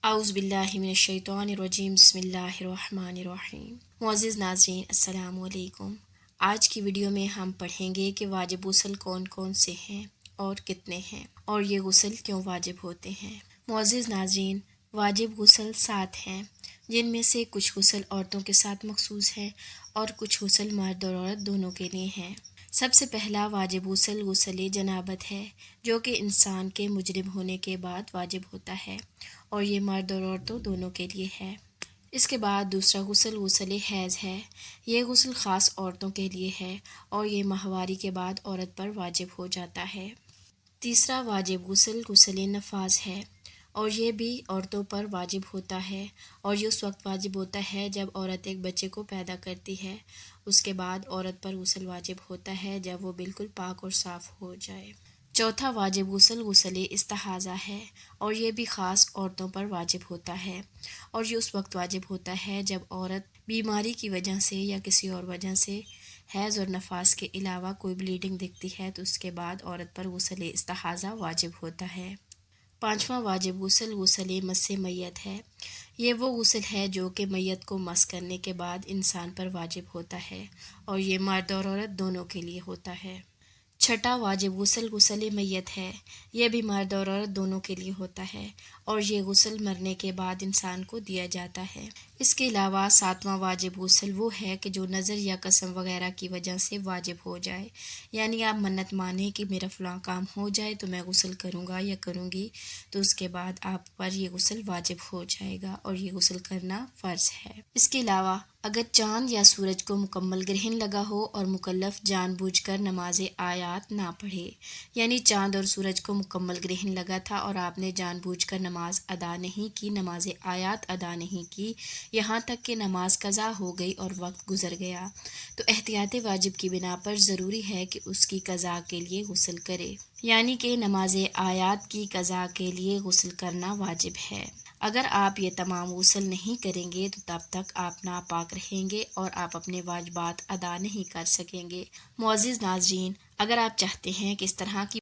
اعوذ باللہ من الشیطان الرجیم بسم اللہ الرحمن الرحیم۔ معزز ناظرین السلام علیکم۔ آج کی ویڈیو میں ہم پڑھیں گے کہ واجب غسل کون کون سے ہیں اور کتنے ہیں، اور یہ غسل کیوں واجب ہوتے ہیں۔ معزز ناظرین، واجب غسل 7 ہیں، جن میں سے کچھ غسل عورتوں کے ساتھ مخصوص ہے اور کچھ غسل مرد اور عورت دونوں کے لیے ہیں۔ سب سے پہلا واجب غسل غسل جنابت ہے، جو کہ انسان کے مجرم ہونے کے بعد واجب ہوتا ہے، اور یہ مرد اور عورتوں دونوں کے لیے ہے۔ اس کے بعد دوسرا غسل غسل حیض ہے۔ یہ غسل خاص عورتوں کے لیے ہے اور یہ ماہواری کے بعد عورت پر واجب ہو جاتا ہے۔ تیسرا واجب غسل غسل نفاس ہے، اور یہ بھی عورتوں پر واجب ہوتا ہے، اور یہ اس وقت واجب ہوتا ہے جب عورت ایک بچے کو پیدا کرتی ہے۔ اس کے بعد عورت پر غسل واجب ہوتا ہے جب وہ بالکل پاک اور صاف ہو جائے۔ چوتھا واجب غسل غسل استحاضہ ہے، اور یہ بھی خاص عورتوں پر واجب ہوتا ہے، اور یہ اس وقت واجب ہوتا ہے جب عورت بیماری کی وجہ سے یا کسی اور وجہ سے حیض اور نفاس کے علاوہ کوئی بلیڈنگ دکھتی ہے، تو اس کے بعد عورت پر غسل استحاضہ واجب ہوتا ہے۔ پانچواں واجب غسل غسل مس میت ہے۔ یہ وہ غسل ہے جو کہ میت کو مس کرنے کے بعد انسان پر واجب ہوتا ہے، اور یہ مرد اور عورت دونوں کے لیے ہوتا ہے۔ چھٹا واجب غسل غسل میت ہے۔ یہ بھی مرد اور عورت دونوں کے لیے ہوتا ہے، اور یہ غسل مرنے کے بعد انسان کو دیا جاتا ہے۔ اس کے علاوہ ساتواں واجب غسل وہ ہے کہ جو نظر یا قسم وغیرہ کی وجہ سے واجب ہو جائے، یعنی آپ منت مانیں کہ میرا فلاں کام ہو جائے تو میں غسل کروں گا یا کروں گی، تو اس کے بعد آپ پر یہ غسل واجب ہو جائے گا، اور یہ غسل کرنا فرض ہے۔ اس کے علاوہ اگر چاند یا سورج کو مکمل گرہن لگا ہو اور مکلف جان بوجھ کر نماز آیات نہ پڑھے، یعنی چاند اور سورج کو مکمل گرہن لگا تھا اور آپ نے جان بوجھ کر نماز ادا نہیں کی، نماز آیات ادا نہیں کی، یہاں تک کہ نماز قضا ہو گئی اور وقت گزر گیا، تو احتیاط واجب کی بنا پر ضروری ہے کہ اس کی قضا کے لیے غسل کرے، یعنی کہ نماز آیات کی قضا کے لیے غسل کرنا واجب ہے۔ اگر آپ یہ تمام غسل نہیں کریں گے تو تب تک آپ ناپاک رہیں گے اور آپ اپنے واجبات ادا نہیں کر سکیں گے۔ معزز ناظرین، اگر آپ چاہتے ہیں کہ اس طرح کی